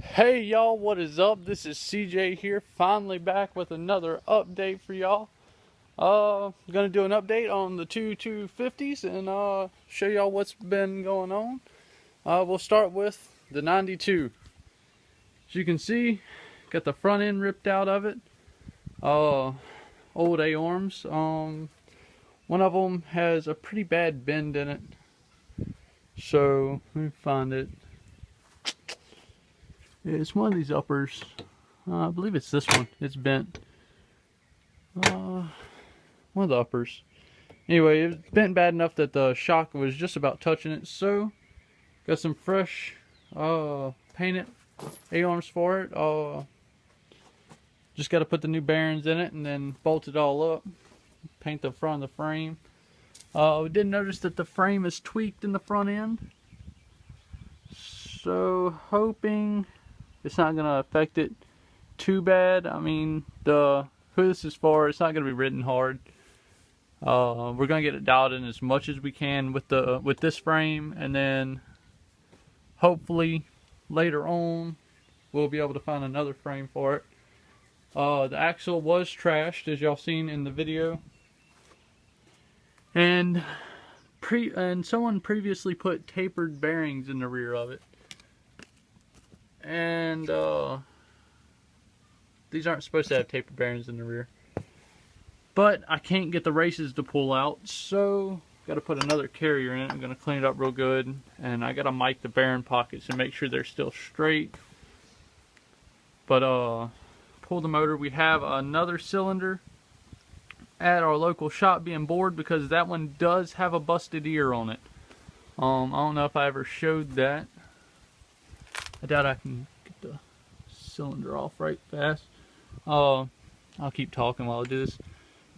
Hey y'all, what is up? This is CJ here, finally back with another update for y'all. Gonna do an update on the two 250s and show y'all what's been going on. We'll start with the 92. As you can see, got the front end ripped out of it. Old A-arms. One of them has a pretty bad bend in it. So, let me find it. It's one of these uppers. I believe it's this one. It's bent. One of the uppers. Anyway, it's bent bad enough that the shock was just about touching it. So, got some fresh painted A-arms for it. Just got to put the new bearings in it and then bolt it all up. Paint the front of the frame. We did notice that the frame is tweaked in the front end. So, hoping it's not going to affect it too bad. I mean, who this is for, it's not going to be written hard. We're going to get it dialed in as much as we can with this frame, and then hopefully later on we'll be able to find another frame for it. The axle was trashed, as y'all seen in the video, and someone previously put tapered bearings in the rear of it. And these aren't supposed to have tapered bearings in the rear, but I can't get the races to pull out, so got to put another carrier in it. I'm going to clean it up real good, and I got to mic the bearing pockets and make sure they're still straight. But pull the motor. We have another cylinder at our local shop being bored because that one does have a busted ear on it. I don't know if I ever showed that. I doubt I can get the cylinder off right fast. I'll keep talking while I do this.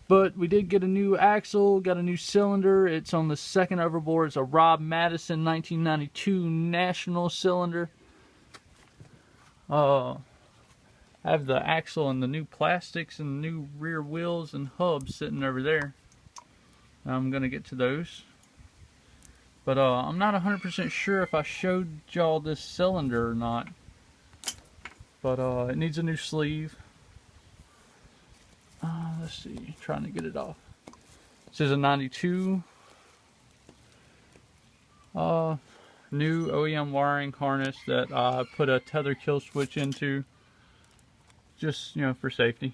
But we did get a new axle, got a new cylinder. It's on the second overboard. It's a Rob Madison 1992 National cylinder. I have the axle and the new plastics and the new rear wheels and hubs sitting over there. I'm going to get to those. But I'm not 100% sure if I showed y'all this cylinder or not. But it needs a new sleeve. Let's see, trying to get it off. This is a 92. New OEM wiring harness that I put a tether kill switch into. Just, for safety.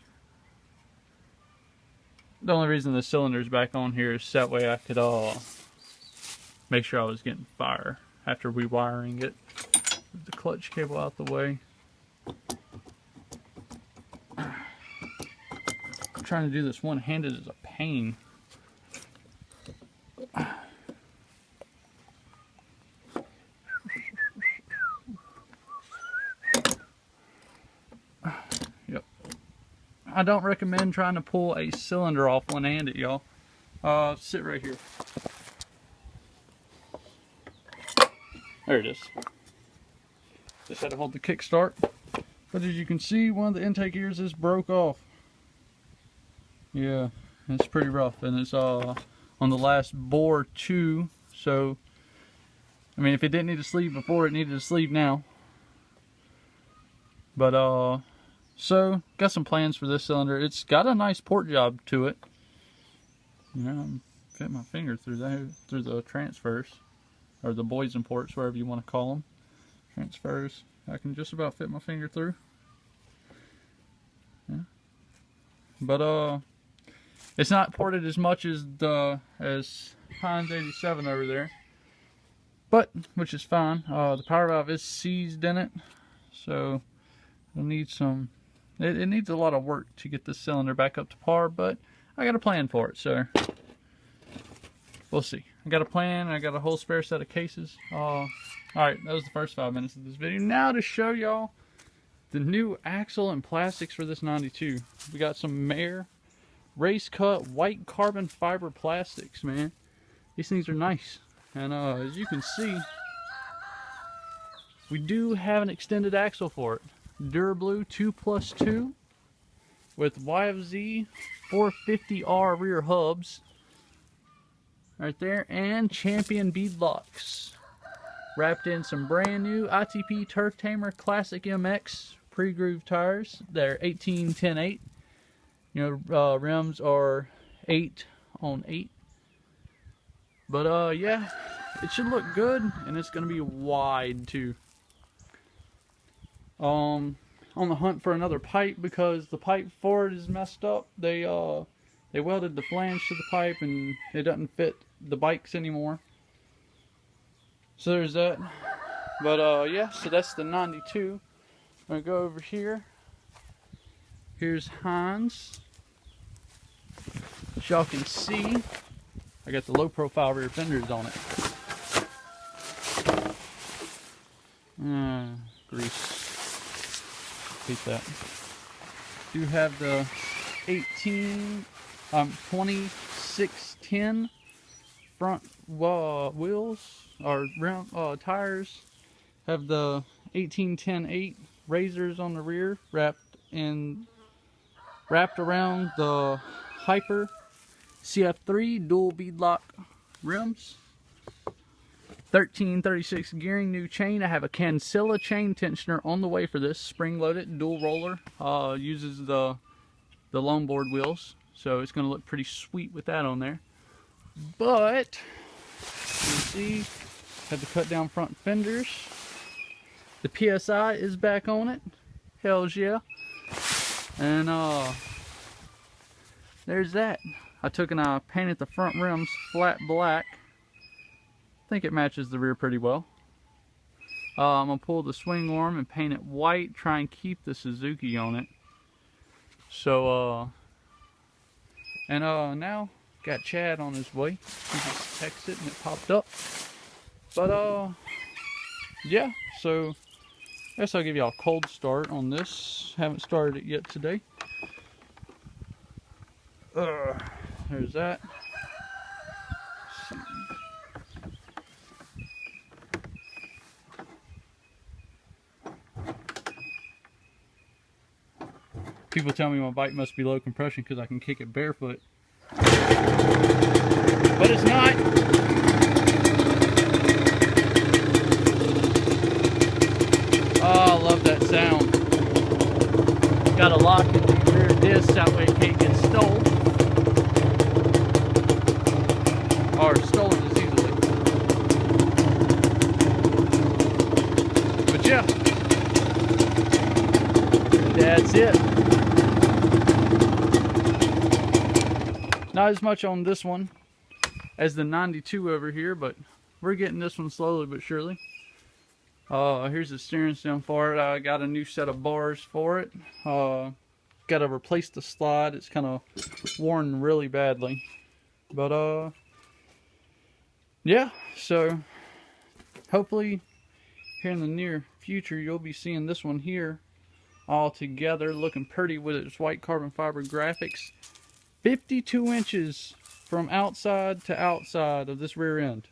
The only reason the cylinder's back on here is that way I could make sure I was getting fire after rewiring it. Move the clutch cable out the way. Trying to do this one-handed is a pain. Yep. I don't recommend trying to pull a cylinder off one-handed, y'all. Sit right here. There it is. Just had to hold the kickstart. But as you can see, one of the intake ears is broke off. Yeah, it's pretty rough, and it's on the last bore too. So, I mean, if it didn't need a sleeve before, it needed a sleeve now. But so got some plans for this cylinder. It's got a nice port job to it. I'm fit my finger through the transfers, or the Boysen ports, wherever you want to call them. Transfers. I can just about fit my finger through. Yeah. But it's not ported as much as Heinz 87 over there, but which is fine. The power valve is seized in it, so it'll need some. It needs a lot of work to get this cylinder back up to par, but I got a plan for it, so we'll see. I got a plan. I got a whole spare set of cases. Alright, that was the first 5 minutes of this video. Now to show y'all the new axle and plastics for this 92. We got some Mayer race cut white carbon fiber plastics, man. These things are nice. And as you can see, we do have an extended axle for it. Durablu 2+2 with YFZ 450R rear hubs right there, and Champion bead locks wrapped in some brand new ITP Turf Tamer Classic MX pre-groove tires. They're 18-10-8. You know, rims are 8 on 8. But yeah, it should look good, and it's gonna be wide too. On the hunt for another pipe because the pipe for it is messed up. They welded the flange to the pipe and it doesn't fit the bikes anymore. So there's that. But yeah, so that's the 92. I'm gonna go over here. Here's Heinz. As y'all can see, I got the low profile rear fenders on it. Grease. Hate that. Do have the 2610 front wheels or round tires. Have the 18-10-8 razors on the rear wrapped around the Hyper CF3 dual beadlock rims. 1336 gearing, new chain. I have a Cancilla chain tensioner on the way for this. Spring loaded, dual roller. Uses the longboard wheels, so it's going to look pretty sweet with that on there. But you see, had to cut down front fenders. The PSI is back on it. Hells yeah. And there's that. I took and I painted the front rims flat black. I think it matches the rear pretty well. I'm going to pull the swing arm and paint it white, try and keep the Suzuki on it. So, now got Chad on his way. He just texted and it popped up. But, yeah, so I guess I'll give y'all a cold start on this. Haven't started it yet today. There's that. People tell me my bike must be low compression because I can kick it barefoot. But it's not. Oh, I love that sound. Got a lock in the rear disc, that way it can't get stolen. Or stolen as easily. But yeah. That's it. Not as much on this one as the 92 over here, but we're getting this one slowly but surely. Here's the steering stem for it. I got a new set of bars for it. Got to replace the slide. It's kind of worn really badly. But yeah, so hopefully here in the near future you'll be seeing this one here all together looking pretty with its white carbon fiber graphics. 52 inches from outside to outside of this rear end.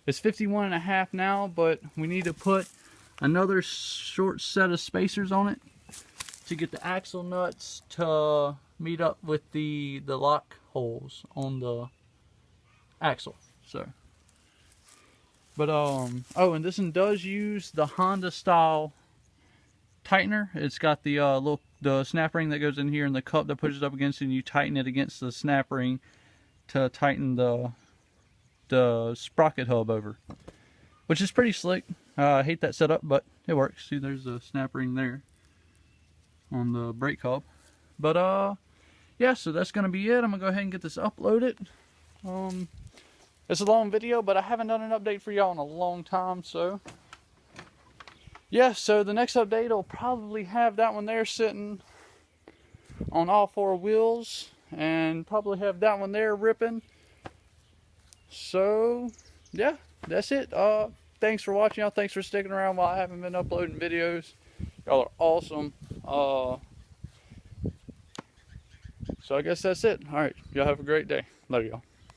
It's 51.5 now, but we need to put another short set of spacers on it to get the axle nuts to meet up with the lock holes on the axle. So, but oh, and this one does use the Honda style tightener. It's got the the snap ring that goes in here and the cup that pushes up against it, and you tighten it against the snap ring to tighten the sprocket hub over, which is pretty slick. I hate that setup, but it works. See, there's a snap ring there on the brake hub. But yeah, so that's gonna be it. I'm gonna go ahead and get this uploaded. It's a long video, but I haven't done an update for y'all in a long time, so yeah, so the next update will probably have that one there sitting on all four wheels, and probably have that one there ripping. So yeah, that's it. Thanks for watching, y'all. Thanks for sticking around while I haven't been uploading videos. Y'all are awesome. So I guess that's it. All right, y'all have a great day. Love y'all.